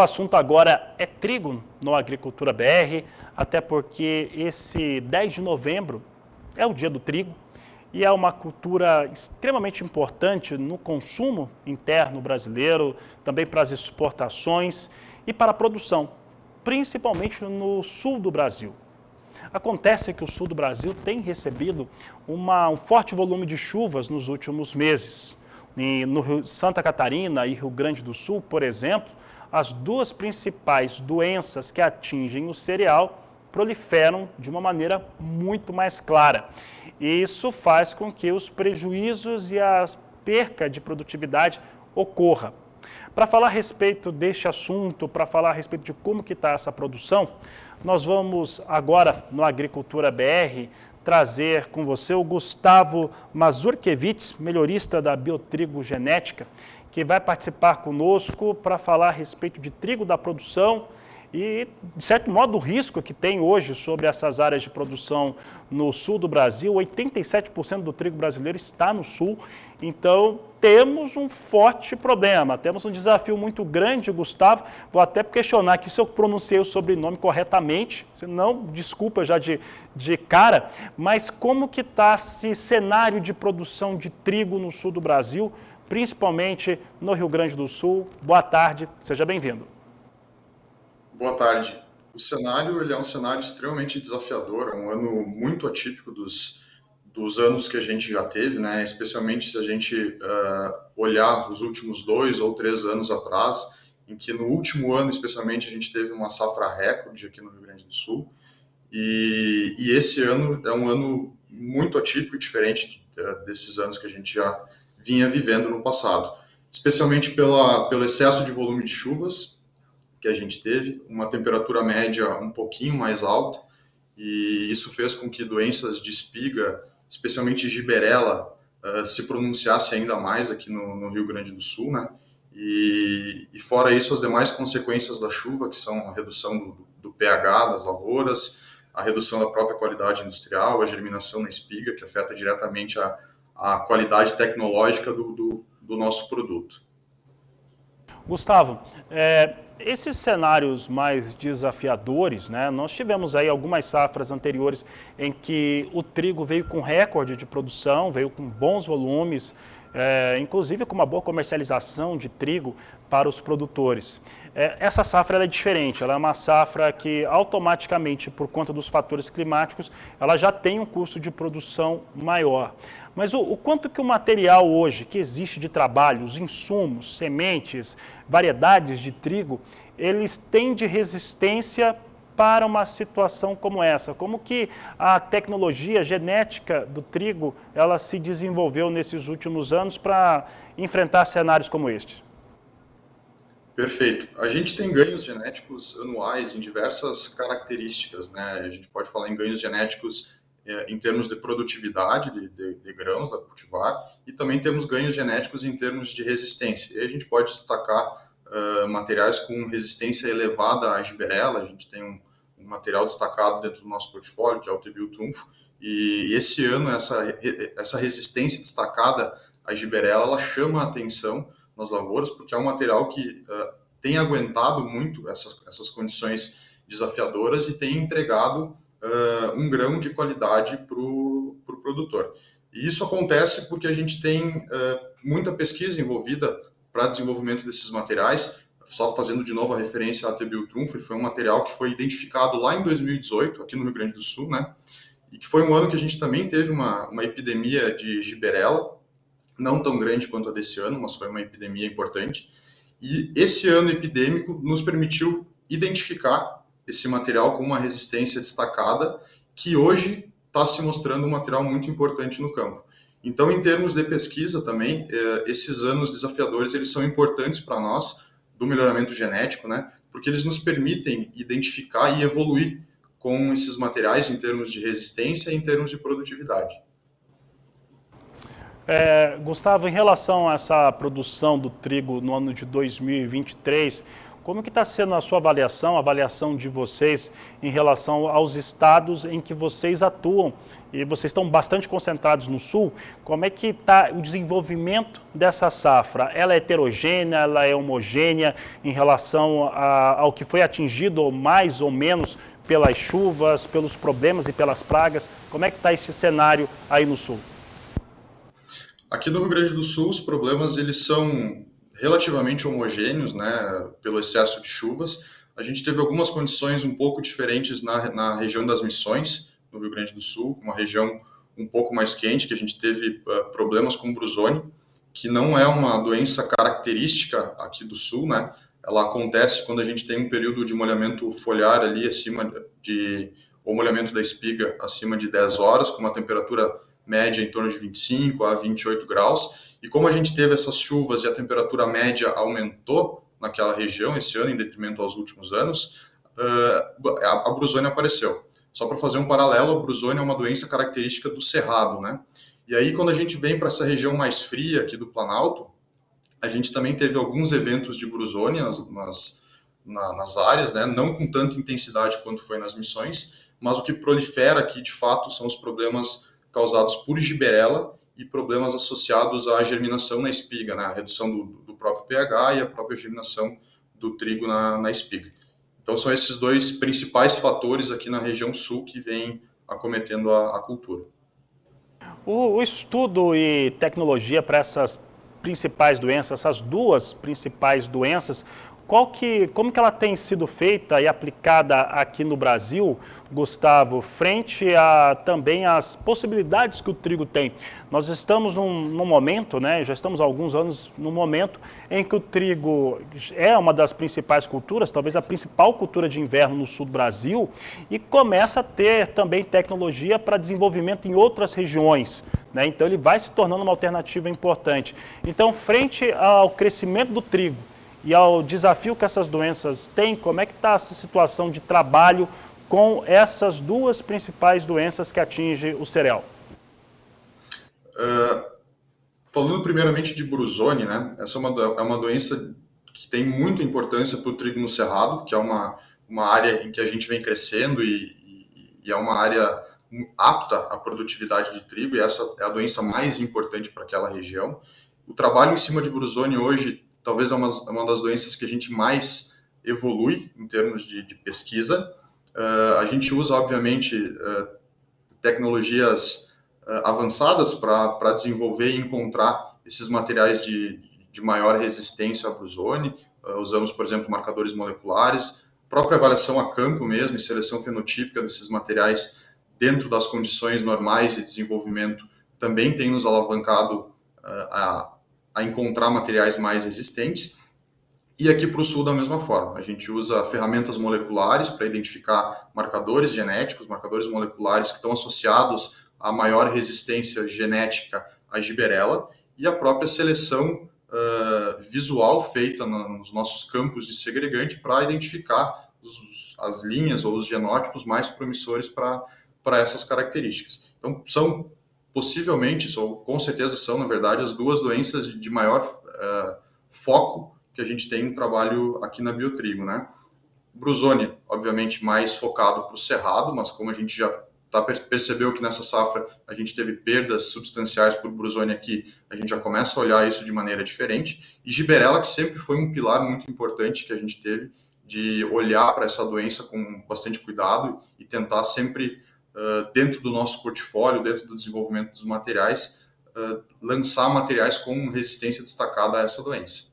O assunto agora é trigo no Agricultura BR, até porque esse 10 de novembro é o dia do trigo e é uma cultura extremamente importante no consumo interno brasileiro, também para as exportações e para a produção, principalmente no sul do Brasil. Acontece que o sul do Brasil tem recebido um forte volume de chuvas nos últimos meses. No Santa Catarina e Rio Grande do Sul, por exemplo, as duas principais doenças que atingem o cereal proliferam de uma maneira muito mais clara. E isso faz com que os prejuízos e a perca de produtividade ocorra. Para falar a respeito deste assunto, para falar a respeito de como que está essa produção, nós vamos agora no Agricultura BR trazer com você o Gustavo Mazurkiewicz, melhorista da Biotrigo Genética, que vai participar conosco para falar a respeito de trigo da produção e, de certo modo, o risco que tem hoje sobre essas áreas de produção no sul do Brasil. 87% do trigo brasileiro está no sul, então temos um forte problema, temos um desafio muito grande, Gustavo. Vou até questionar aqui se eu pronunciei o sobrenome corretamente, se não, desculpa já de cara, mas como que está esse cenário de produção de trigo no sul do Brasil, principalmente no Rio Grande do Sul? Boa tarde, seja bem-vindo. Boa tarde. O cenário ele é um cenário extremamente desafiador, é um ano muito atípico dos anos que a gente já teve, né? Especialmente se a gente olhar os últimos 2 ou 3 anos atrás, em que no último ano, especialmente, a gente teve uma safra recorde aqui no Rio Grande do Sul. E esse ano é um ano muito atípico e diferente desses anos que a gente já vinha vivendo no passado, especialmente pelo excesso de volume de chuvas que a gente teve, uma temperatura média um pouquinho mais alta, e isso fez com que doenças de espiga, especialmente giberela, se pronunciasse ainda mais aqui no Rio Grande do Sul, né? E fora isso, as demais consequências da chuva, que são a redução do pH das lavouras, a redução da própria qualidade industrial, a germinação na espiga, que afeta diretamente a qualidade tecnológica do nosso produto. Gustavo, esses cenários mais desafiadores, né? Nós tivemos aí algumas safras anteriores em que o trigo veio com recorde de produção, veio com bons volumes, inclusive com uma boa comercialização de trigo para os produtores. Essa safra ela é diferente, ela é uma safra que automaticamente, por conta dos fatores climáticos, ela já tem um custo de produção maior. Mas o quanto que o material hoje que existe de trabalho, os insumos, sementes, variedades de trigo, eles têm de resistência para uma situação como essa? Como que a tecnologia genética do trigo ela se desenvolveu nesses últimos anos para enfrentar cenários como este? Perfeito. A gente tem ganhos genéticos anuais em diversas características, né? A gente pode falar em ganhos genéticos em termos de produtividade de grãos a cultivar, e também temos ganhos genéticos em termos de resistência. E a gente pode destacar materiais com resistência elevada à giberela. A gente tem um material destacado dentro do nosso portfólio, que é o TBio Trunfo, e esse ano essa resistência destacada à giberela, ela chama a atenção nas lavouras, porque é um material que tem aguentado muito essas condições desafiadoras e tem entregado um grão de qualidade para o produtor. E isso acontece porque a gente tem muita pesquisa envolvida para desenvolvimento desses materiais. Só fazendo de novo a referência à TBio Trunfo, ele foi um material que foi identificado lá em 2018, aqui no Rio Grande do Sul, né? E que foi um ano que a gente também teve uma epidemia de giberela, não tão grande quanto a desse ano, mas foi uma epidemia importante. E esse ano epidêmico nos permitiu identificar esse material com uma resistência destacada, que hoje está se mostrando um material muito importante no campo. Então, em termos de pesquisa também, esses anos desafiadores, eles são importantes para nós, do melhoramento genético, né? Porque eles nos permitem identificar e evoluir com esses materiais em termos de resistência e em termos de produtividade. Gustavo, em relação a essa produção do trigo no ano de 2023, Como que está sendo a sua avaliação, a avaliação de vocês em relação aos estados em que vocês atuam? E vocês estão bastante concentrados no sul. Como é que está o desenvolvimento dessa safra? Ela é heterogênea, ela é homogênea em relação ao que foi atingido mais ou menos pelas chuvas, pelos problemas e pelas pragas? Como é que está esse cenário aí no sul? Aqui no Rio Grande do Sul, os problemas eles são relativamente homogêneos, né, pelo excesso de chuvas. A gente teve algumas condições um pouco diferentes na região das Missões, no Rio Grande do Sul, uma região um pouco mais quente, que a gente teve problemas com brusone, que não é uma doença característica aqui do Sul, né? Ela acontece quando a gente tem um período de molhamento foliar ali ou molhamento da espiga acima de 10 horas, com uma temperatura média em torno de 25 a 28 graus. E como a gente teve essas chuvas e a temperatura média aumentou naquela região esse ano, em detrimento aos últimos anos, a brusone apareceu. Só para fazer um paralelo, a brusone é uma doença característica do Cerrado, né? E aí, quando a gente vem para essa região mais fria aqui do Planalto, a gente também teve alguns eventos de brusone nas áreas, né? Não com tanta intensidade quanto foi nas Missões, mas o que prolifera aqui, de fato, são os problemas causados por Gibberella e problemas associados à germinação na espiga, né? A redução do próprio pH e a própria germinação do trigo na espiga. Então, são esses dois principais fatores aqui na região sul que vêm acometendo a cultura. O estudo e tecnologia para essas principais doenças, essas duas principais doenças, como que ela tem sido feita e aplicada aqui no Brasil, Gustavo, frente a também as possibilidades que o trigo tem? Nós estamos num momento, né, já estamos há alguns anos num momento em que o trigo é uma das principais culturas, talvez a principal cultura de inverno no sul do Brasil, e começa a ter também tecnologia para desenvolvimento em outras regiões. Né? Então ele vai se tornando uma alternativa importante. Então, frente ao crescimento do trigo, e ao desafio que essas doenças têm, como é que está essa situação de trabalho com essas duas principais doenças que atingem o cereal? Falando primeiramente de brusone, né? Essa é uma doença que tem muita importância para o trigo no cerrado, que é uma área em que a gente vem crescendo e é uma área apta à produtividade de trigo, e essa é a doença mais importante para aquela região. O trabalho em cima de brusone hoje talvez é uma das doenças que a gente mais evolui em termos de pesquisa. A gente usa, obviamente, tecnologias avançadas para desenvolver e encontrar esses materiais de maior resistência à brusone. Usamos, por exemplo, marcadores moleculares, própria avaliação a campo mesmo e seleção fenotípica desses materiais dentro das condições normais de desenvolvimento também tem nos alavancado a encontrar materiais mais resistentes. E aqui para o sul da mesma forma, a gente usa ferramentas moleculares para identificar marcadores genéticos, marcadores moleculares que estão associados a maior resistência genética à Gibberella e a própria seleção visual feita nos nossos campos de segregante para identificar as linhas ou os genótipos mais promissores para essas características. Então, são possivelmente, ou com certeza são, na verdade, as duas doenças de maior foco que a gente tem no trabalho aqui na Biotrigo, né? Brusone, obviamente, mais focado para o cerrado, mas como a gente já percebeu que nessa safra a gente teve perdas substanciais por brusone aqui, a gente já começa a olhar isso de maneira diferente. E Gibberella, que sempre foi um pilar muito importante que a gente teve de olhar para essa doença com bastante cuidado e tentar sempre, dentro do nosso portfólio, dentro do desenvolvimento dos materiais, lançar materiais com resistência destacada a essa doença.